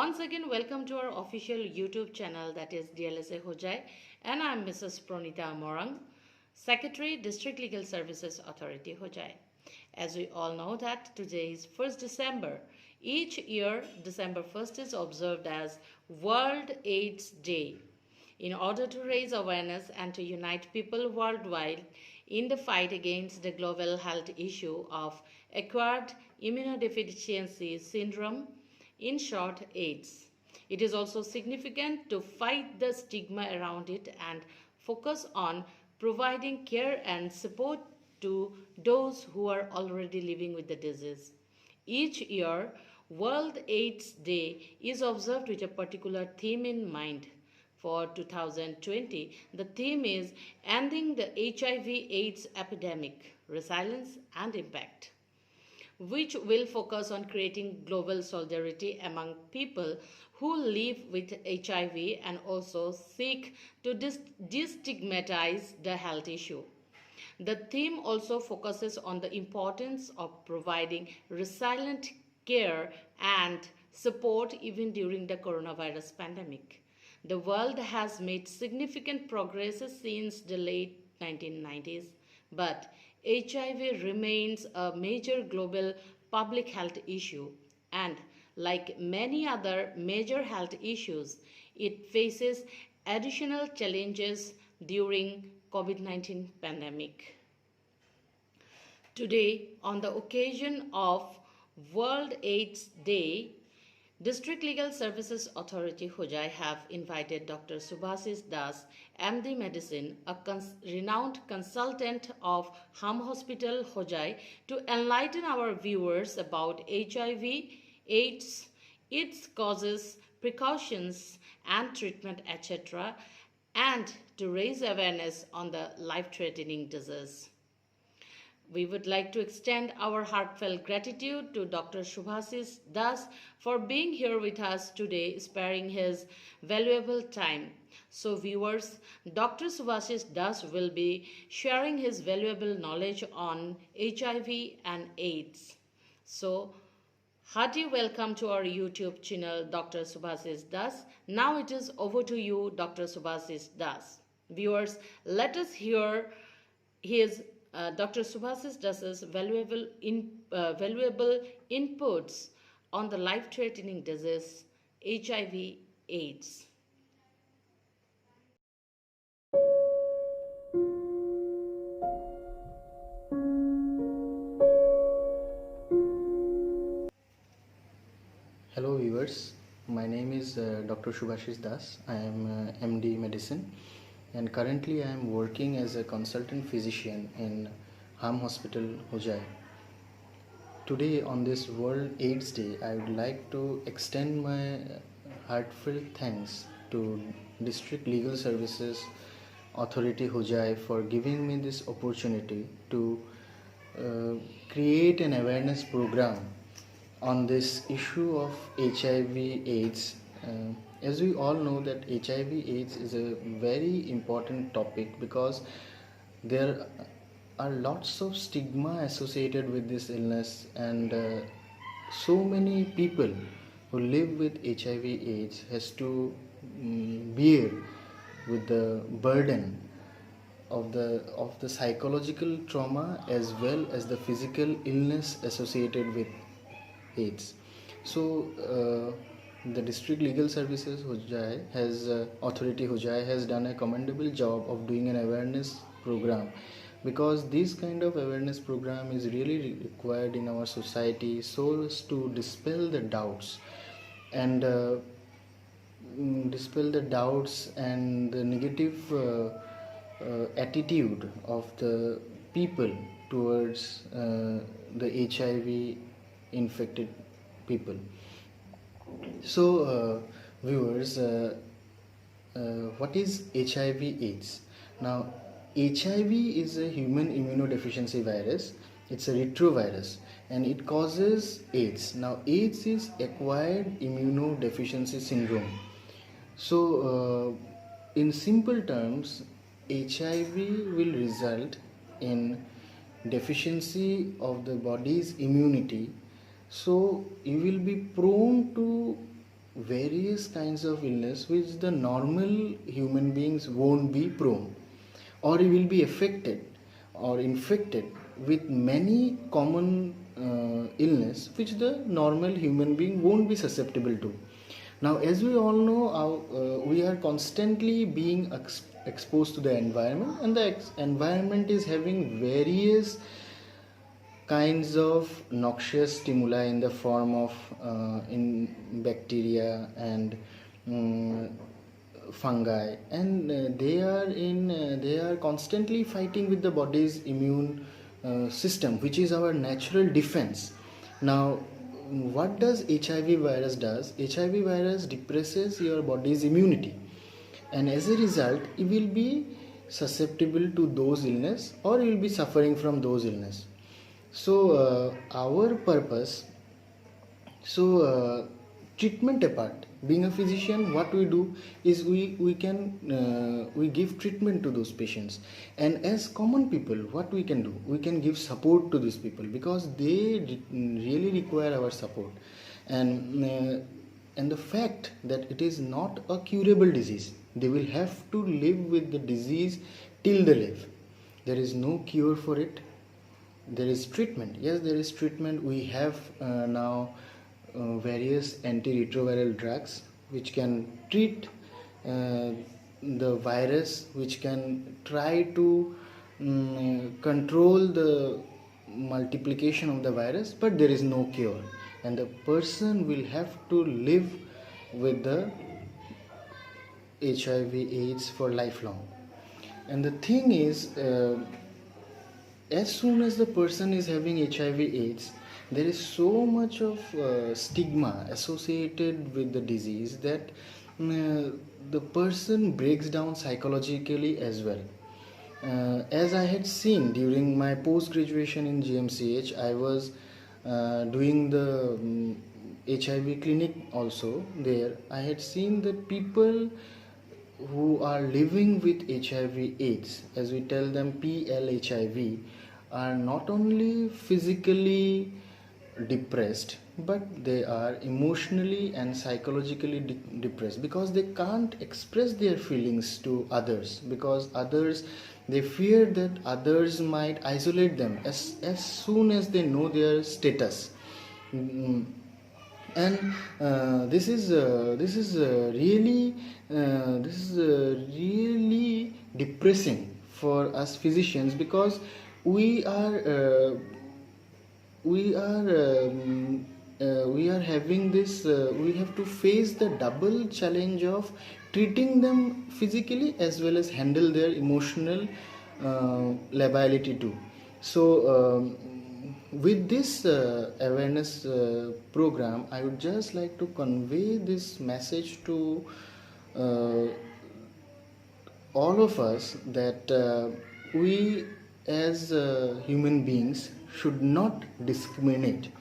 Once again, welcome to our official YouTube channel, that is Dlsa Hojai, and I am Mrs. Pronita Amorang, Secretary, District Legal Services Authority, Hojai. As we all know that today is 1st December. Each year, December 1st is observed as World AIDS Day, in order to raise awareness and to unite people worldwide in the fight against the global health issue of acquired immunodeficiency syndrome, in short, AIDS. It is also significant to fight the stigma around it and focus on providing care and support to those who are already living with the disease. Each year, World AIDS Day is observed with a particular theme in mind. For 2020, the theme is Ending the HIV AIDS Epidemic, Resilience and Impact, which will focus on creating global solidarity among people who live with HIV and also seek to destigmatize the health issue. The theme also focuses on the importance of providing resilient care and support even during the coronavirus pandemic. The world has made significant progress since the late 1990s, but HIV remains a major global public health issue, and like many other major health issues, it faces additional challenges during COVID-19 pandemic. Today, on the occasion of World AIDS Day, District Legal Services Authority Hojai have invited Dr. Subhasis Das, MD Medicine, a renowned consultant of Ham Hospital Hojai, to enlighten our viewers about HIV, AIDS, its causes, precautions and treatment, etc., and to raise awareness on the life-threatening disease. We would like to extend our heartfelt gratitude to Dr. Subhasis Das for being here with us today, sparing his valuable time. So viewers, Dr. Subhasis Das will be sharing his valuable knowledge on HIV and AIDS. So, hearty welcome to our YouTube channel, Dr. Subhasis Das. Now it is over to you, Dr. Subhasis Das. Viewers, let us hear his Dr. Subhasis Das's valuable inputs on the life-threatening disease HIV AIDS. Hello viewers, my name is Dr. Subhasis Das. I am MD Medicine, and currently I am working as a consultant physician in Ham Hospital Hojai. Today on this World AIDS Day, I would like to extend my heartfelt thanks to District Legal Services Authority Hojai for giving me this opportunity to create an awareness program on this issue of HIV AIDS. As we all know that HIV AIDS is a very important topic because there are lots of stigma associated with this illness, and so many people who live with HIV AIDS has to bear with the burden of the psychological trauma as well as the physical illness associated with AIDS. So the District Legal Services Hojai Authority Hojai has done a commendable job of doing an awareness program, because this kind of awareness program is really required in our society so as to dispel the doubts and the negative attitude of the people towards the HIV infected people. So viewers, what is HIV AIDS? Now, HIV is a human immunodeficiency virus. It's a retrovirus and it causes AIDS. Now, AIDS is acquired immunodeficiency syndrome. So in simple terms, HIV will result in deficiency of the body's immunity, so you will be prone to various kinds of illness which the normal human beings won't be prone, or will be affected or infected with many common illness which the normal human being won't be susceptible to. Now, as we all know, we are constantly being exposed to the environment, and the environment is having various kinds of noxious stimuli in the form of in bacteria and fungi, and they are constantly fighting with the body's immune system, which is our natural defense. Now, what does HIV virus does? HIV virus depresses your body's immunity, and as a result you will be susceptible to those illness, or you will be suffering from those illness. So our purpose, treatment apart, being a physician, what we do is we give treatment to those patients, and as common people, what we can do, we can give support to these people because they really require our support, and the fact that it is not a curable disease, they will have to live with the disease till they live. There is no cure for it. There is treatment. Yes, there is treatment. We have now various antiretroviral drugs which can treat the virus, which can try to control the multiplication of the virus, but there is no cure, and the person will have to live with the HIV AIDS for lifelong. And the thing is, as soon as the person is having HIV AIDS, there is so much of stigma associated with the disease that the person breaks down psychologically as well. As I had seen during my post-graduation in GMCH, I was doing the HIV clinic also there. I had seen that people who are living with HIV AIDS, as we tell them PLHIV, are not only physically depressed, but they are emotionally and psychologically depressed because they can't express their feelings to others, because others, they fear that others might isolate them as soon as they know their status. And this is really depressing for us physicians, because we are having this, we have to face the double challenge of treating them physically as well as handle their emotional liability too. So with this awareness program, I would just like to convey this message to all of us that we as human beings should not discriminate.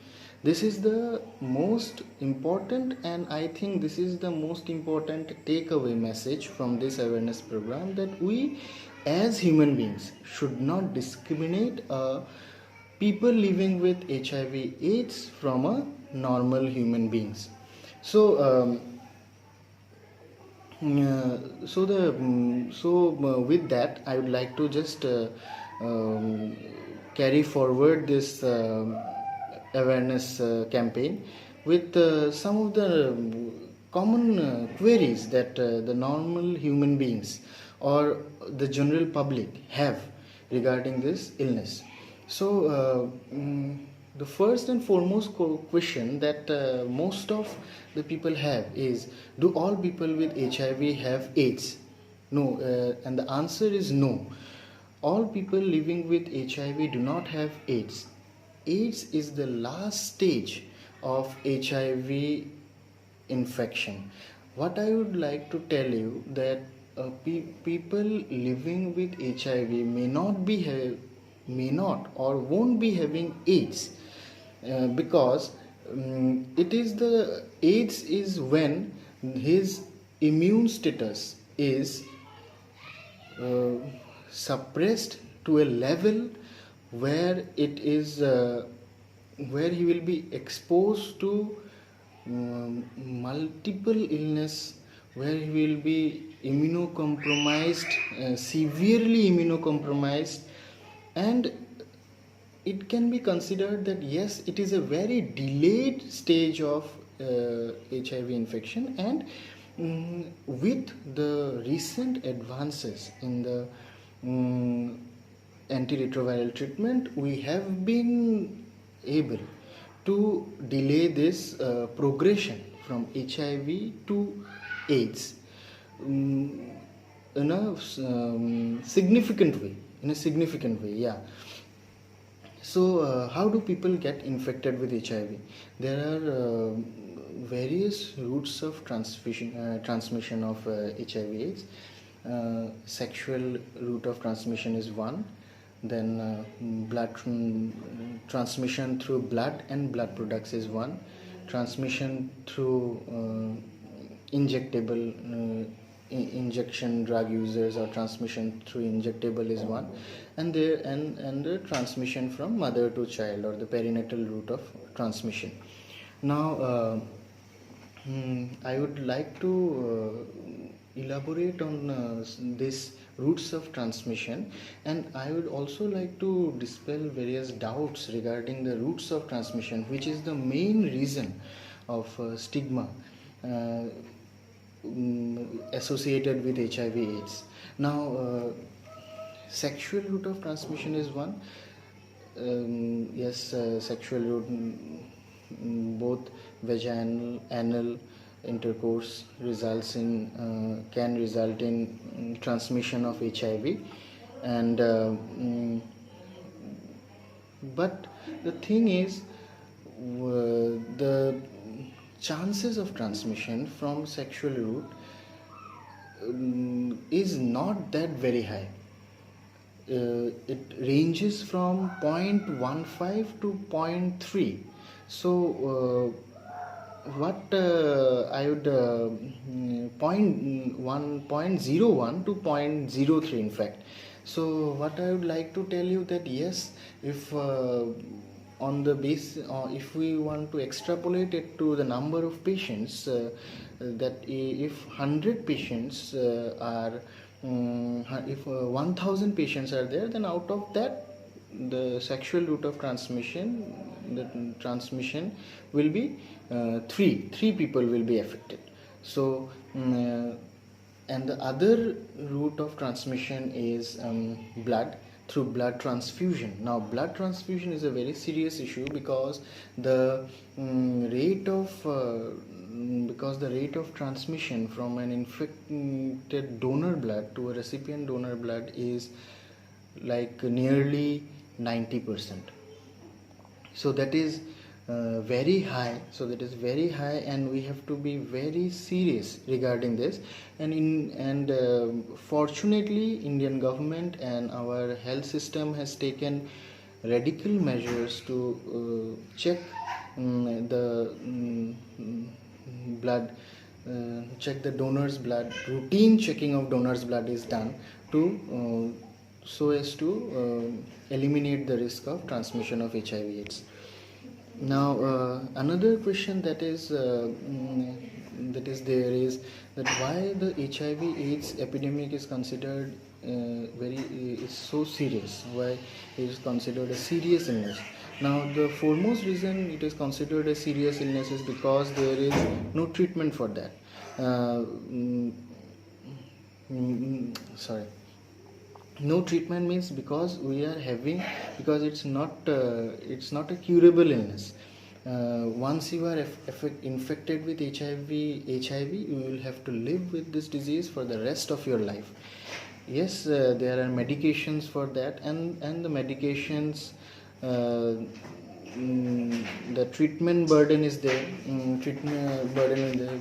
This is the most important, and I think this is the most important takeaway message from this awareness program, that we as human beings should not discriminate people living with HIV AIDS from a normal human beings. So with that, I would like to just carry forward this awareness campaign with some of the common queries that the normal human beings or the general public have regarding this illness. So the first and foremost question that most of the people have is, do all people with HIV have AIDS? No, and the answer is no. All people living with HIV do not have AIDS. AIDS is the last stage of HIV infection. What I would like to tell you that people living with HIV may not or won't be having AIDS because it is the AIDS is when his immune status is suppressed to a level where it is where he will be exposed to multiple illness where he will be immunocompromised, severely immunocompromised, and it can be considered that yes, it is a very delayed stage of HIV infection, and with the recent advances in the antiretroviral treatment, we have been able to delay this progression from HIV to AIDS in a significant way. Yeah. So, how do people get infected with HIV? There are various routes of transmission of HIV/AIDS. Sexual route of transmission is one. Then blood transmission through blood and blood products is one. Transmission through injectable injection drug users, or transmission through injectable is one, and the transmission from mother to child, or the perinatal route of transmission. Now I would like to elaborate on this routes of transmission, and I would also like to dispel various doubts regarding the routes of transmission, which is the main reason of stigma associated with HIV/AIDS. Now, sexual route of transmission is one. Yes, sexual route, both vaginal, anal intercourse results in can result in transmission of HIV, and but the thing is, the chances of transmission from sexual route is not that very high. It ranges from 0.15 to 0.3. So what I would 0.01 to 0.03 in fact. So what I would like to tell you that yes, if on the base, if we want to extrapolate it to the number of patients, that if 100 patients are if 1000 patients are there, then out of that the sexual route of transmission, the transmission will be three people will be affected. So and the other route of transmission is blood, through blood transfusion. Now blood transfusion is a very serious issue because the rate of transmission from an infected donor blood to a recipient donor blood is like nearly 90%. So that is very high. And we have to be very serious regarding this. And fortunately, Indian government and our health system has taken radical measures to check the blood, check the donor's blood. Routine checking of donor's blood is done to so as to eliminate the risk of transmission of HIV/AIDS. Now another question that is there is that why the HIV/AIDS epidemic is considered is so serious, why it is considered a serious illness. Now the foremost reason it is considered a serious illness is because there is no treatment for that. No treatment means because it's not a curable illness. Once you are infected with HIV, you will have to live with this disease for the rest of your life. Yes, there are medications for that, and the medications, the treatment burden is there.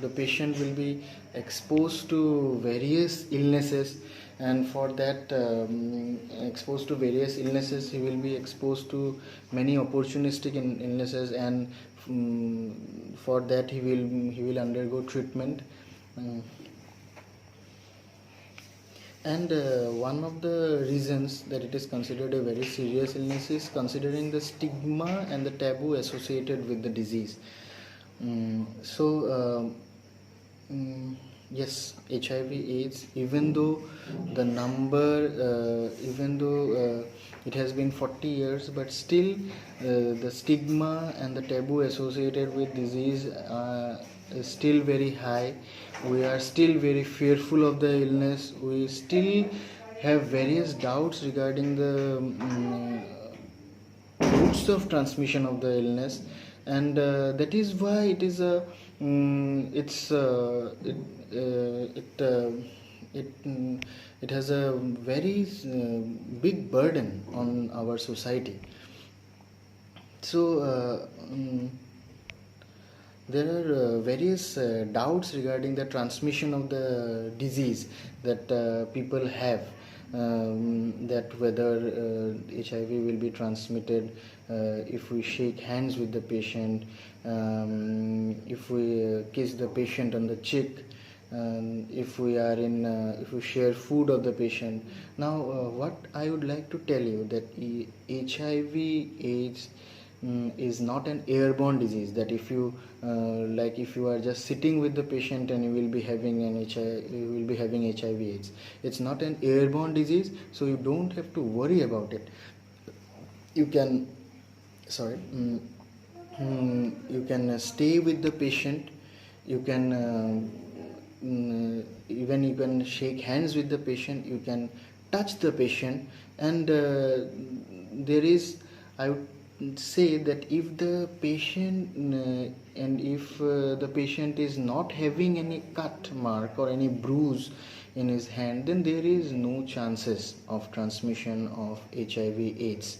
The patient will be exposed to various illnesses, and for that exposed to various illnesses, he will be exposed to many opportunistic illnesses, and for that he will undergo treatment. And one of the reasons that it is considered a very serious illness is considering the stigma and the taboo associated with the disease. Yes, HIV AIDS, even though the number, even though it has been 40 years, but still the stigma and the taboo associated with disease is still very high. We are still very fearful of the illness. We still have various doubts regarding the routes of transmission of the illness, and that is why it is a it's it it it has a very big burden on our society. So there are various doubts regarding the transmission of the disease that people have, that whether HIV will be transmitted if we shake hands with the patient, if we kiss the patient on the cheek, if we are in if we share food of the patient. Now what I would like to tell you that HIV AIDS is not an airborne disease, that if you like if you are just sitting with the patient and you will be having HIV AIDS. It's not an airborne disease, so you don't have to worry about it. You can you can stay with the patient. You can even you can shake hands with the patient. You can touch the patient, and there is, I would say that if the patient and if the patient is not having any cut mark or any bruise in his hand, then there is no chances of transmission of HIV AIDS.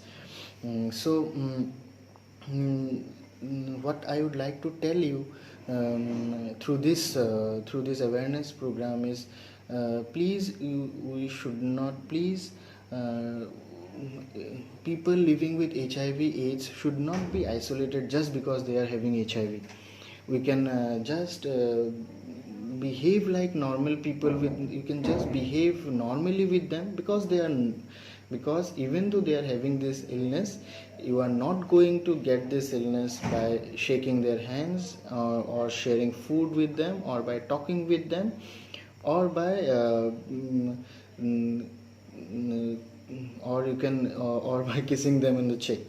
What I would like to tell you through this awareness program is, we should not people living with HIV AIDS should not be isolated just because they are having HIV. We can just behave like normal people. You can just behave normally with them, because even though they are having this illness, you are not going to get this illness by shaking their hands or sharing food with them, or by talking with them, or by or you can or by kissing them in the cheek.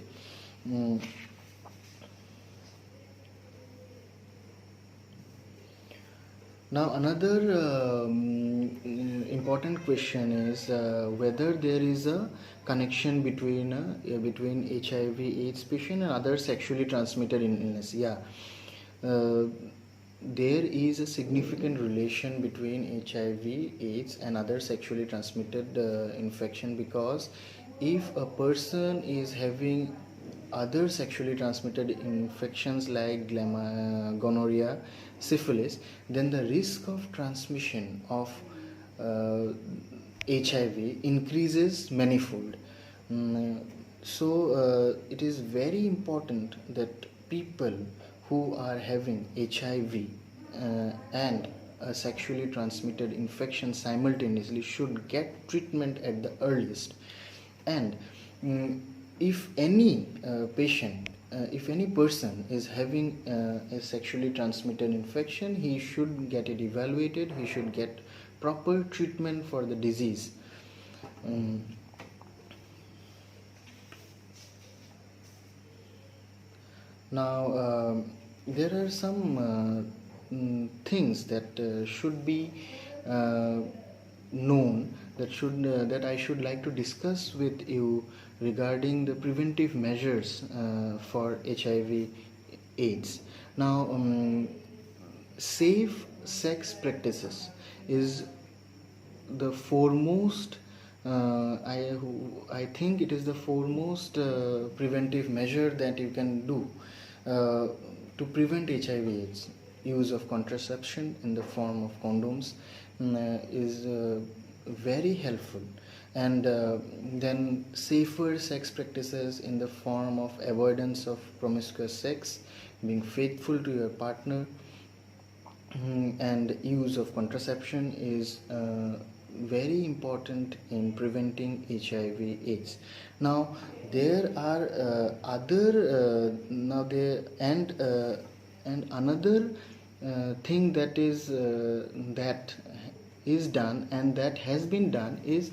Now another important question is whether there is a connection between HIV/AIDS patient and other sexually transmitted illness. Yeah, there is a significant relation between HIV/AIDS and other sexually transmitted infection, because if a person is having other sexually transmitted infections like gonorrhea, syphilis, then the risk of transmission of HIV increases manifold. So it is very important that people who are having HIV and a sexually transmitted infection simultaneously should get treatment at the earliest. And if any if any person is having a sexually transmitted infection, he should get it evaluated. He should get proper treatment for the disease. Now there are some things that should be known, that I should like to discuss with you regarding the preventive measures for HIV/AIDS. Now, safe sex practices is the foremost. I think it is the foremost preventive measure that you can do to prevent HIV/AIDS. Use of contraception in the form of condoms is very helpful, and then safer sex practices in the form of avoidance of promiscuous sex, being faithful to your partner, and use of contraception is very important in preventing HIV/AIDS. Now there are And another thing that is done and that has been done is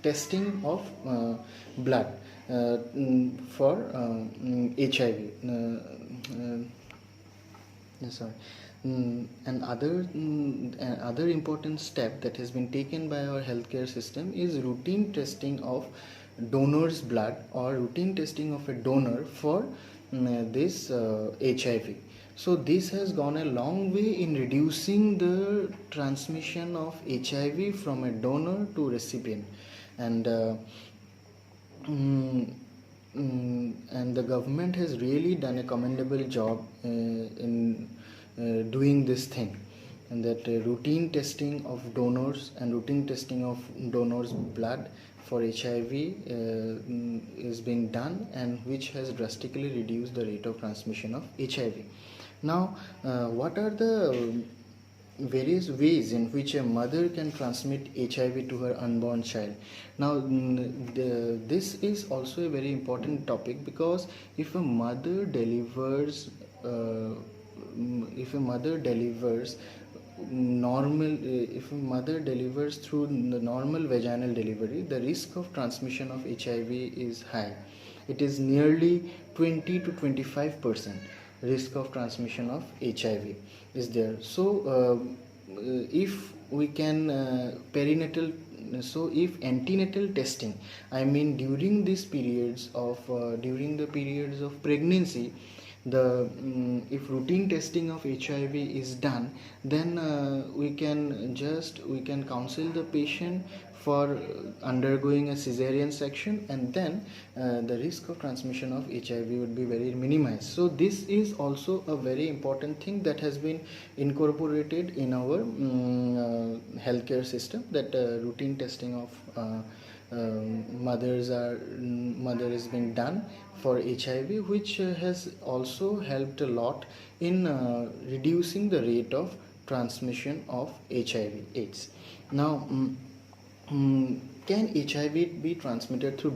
testing of blood for HIV. Sorry. Another important step that has been taken by our healthcare system is routine testing of donor's blood or routine testing of a donor for this HIV. So this has gone a long way in reducing the transmission of HIV from a donor to recipient, and and the government has really done a commendable job in doing this thing, and that routine testing of donors and routine testing of donors blood for HIV is being done, and which has drastically reduced the rate of transmission of HIV. Now what are the various ways in which a mother can transmit HIV to her unborn child? Now this is also a very important topic, because if a mother delivers if a mother delivers through the normal vaginal delivery, the risk of transmission of HIV is high. It is nearly 20 to 25% risk of transmission of HIV is there. So if we can if antenatal testing, I mean during the periods of pregnancy, if routine testing of HIV is done, then we can counsel the patient for undergoing a cesarean section, and then the risk of transmission of HIV would be very minimized. So this is also a very important thing that has been incorporated in our healthcare system, that routine testing of mother is being done for HIV, which has also helped a lot in reducing the rate of transmission of HIV AIDS. Now can HIV be transmitted through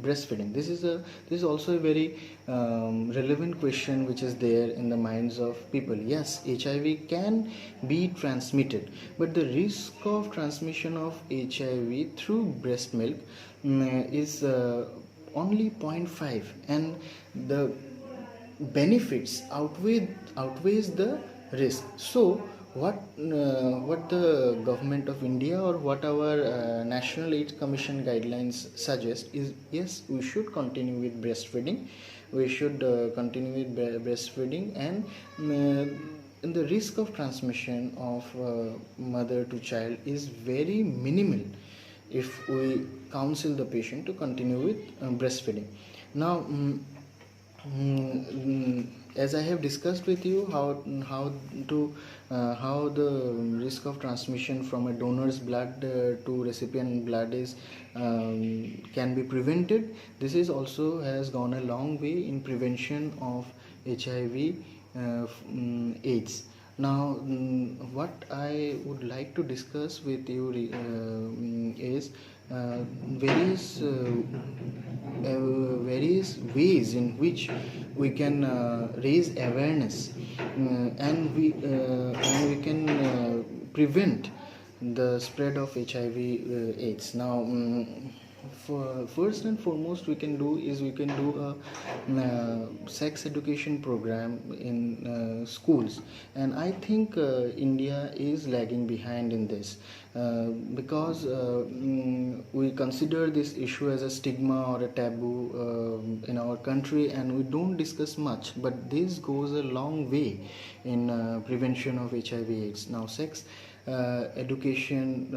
breastfeeding? This is also a very relevant question which is there in the minds of people. Yes, HIV can be transmitted, but the risk of transmission of HIV through breast milk is only 0.5, and the benefits outweighs the risk. So what the government of India or what our National AIDS Commission guidelines suggest is, yes, we should continue with breastfeeding. We should continue with breastfeeding, and the risk of transmission of mother to child is very minimal if we counsel the patient to continue with breastfeeding. Now as I have discussed with you how the risk of transmission from a donor's blood to recipient blood is can be prevented. This is also has gone a long way in prevention of HIV AIDS. Now what I would like to discuss with you is various ways in which we can raise awareness and we can prevent the spread of HIV AIDS. Now first and foremost we can do a sex education program in schools, and I think India is lagging behind in this because we consider this issue as a stigma or a taboo in our country, and we don't discuss much, but this goes a long way in prevention of HIV AIDS. Now sex education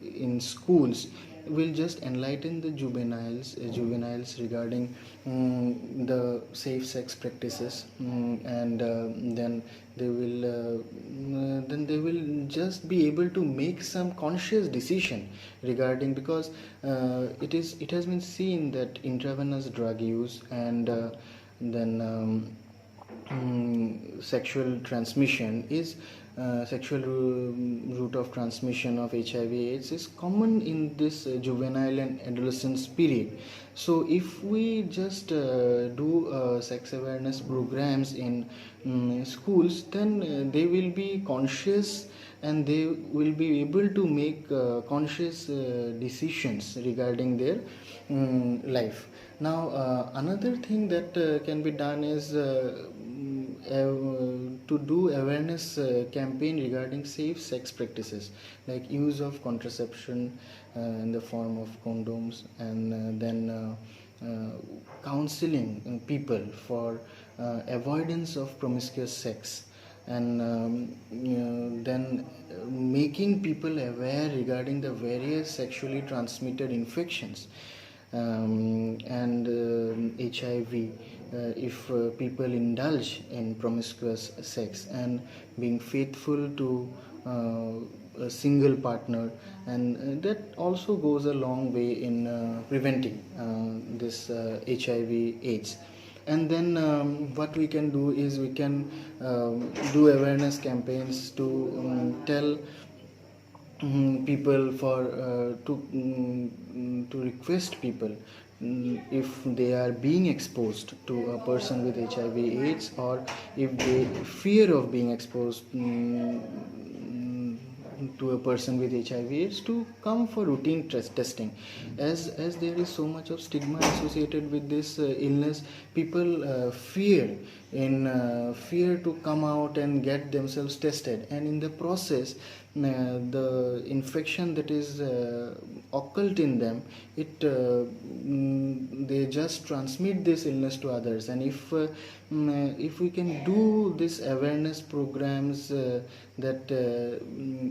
in schools will just enlighten the juveniles regarding the safe sex practices, and then they will just be able to make some conscious decision regarding, because it has been seen that intravenous drug use and then sexual transmission is sexual route of transmission of HIV/AIDS is common in this juvenile and adolescence period. So if we just do sex awareness programs in schools, then they will be conscious and they will be able to make conscious decisions regarding their life. Now another thing that can be done is to do awareness campaign regarding safe sex practices, like use of contraception in the form of condoms, and then counseling people for avoidance of promiscuous sex, and then making people aware regarding the various sexually transmitted infections, and HIV, if people indulge in promiscuous sex, and being faithful to a single partner, and that also goes a long way in preventing this HIV/AIDS. And then what we can do is we can do awareness campaigns to tell people for to request people, if they are being exposed to a person with HIV/AIDS, or if they fear of being exposed to a person with HIV/AIDS, to come for routine testing, as there is so much of stigma associated with this illness. People fear to come out and get themselves tested, and in the process the infection that is occult in them, they just transmit this illness to others. And if we can do this awareness programs, that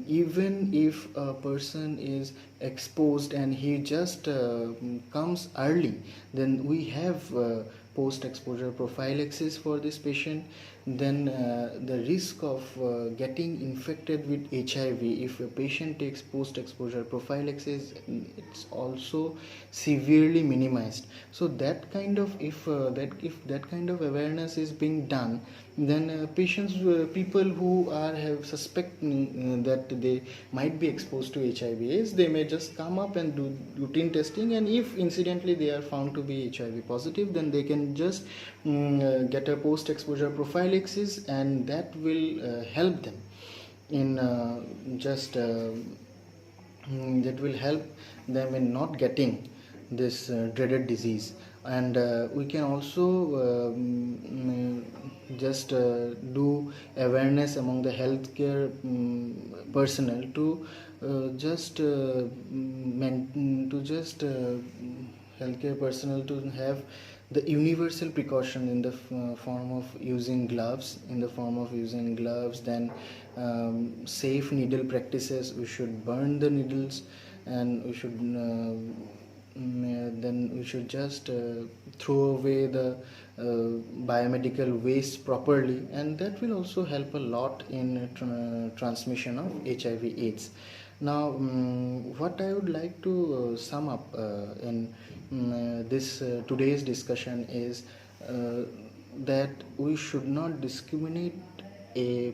even if a person is exposed and he just comes early, then we have post-exposure prophylaxis for this patient. Then the risk of getting infected with HIV, if a patient takes post-exposure prophylaxis, it's also severely minimized. So that kind of, if that kind of awareness is being done, then people who have suspecting that they might be exposed to HIV/AIDS, they may just come up and do routine testing, and if incidentally they are found to be HIV positive, then they can just get a post-exposure prophylaxis, and that will help them in that will help them in not getting this dreaded disease. And we can also just do awareness among the healthcare personnel to healthcare personnel to have the universal precaution in the form of using gloves, then safe needle practices. We should burn the needles, and we should then we should just throw away the biomedical waste properly, and that will also help a lot in transmission of HIV/AIDS. Now what I would like to sum up in this today's discussion is that we should not discriminate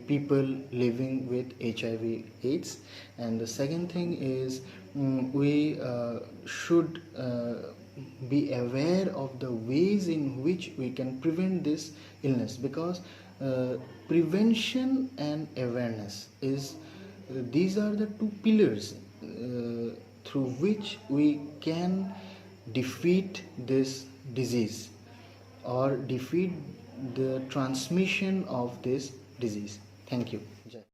people living with HIV/AIDS. And the second thing is we should be aware of the ways in which we can prevent this illness, because prevention and awareness is these are the two pillars through which we can defeat this disease, or defeat the transmission of this disease. Thank you. Jai.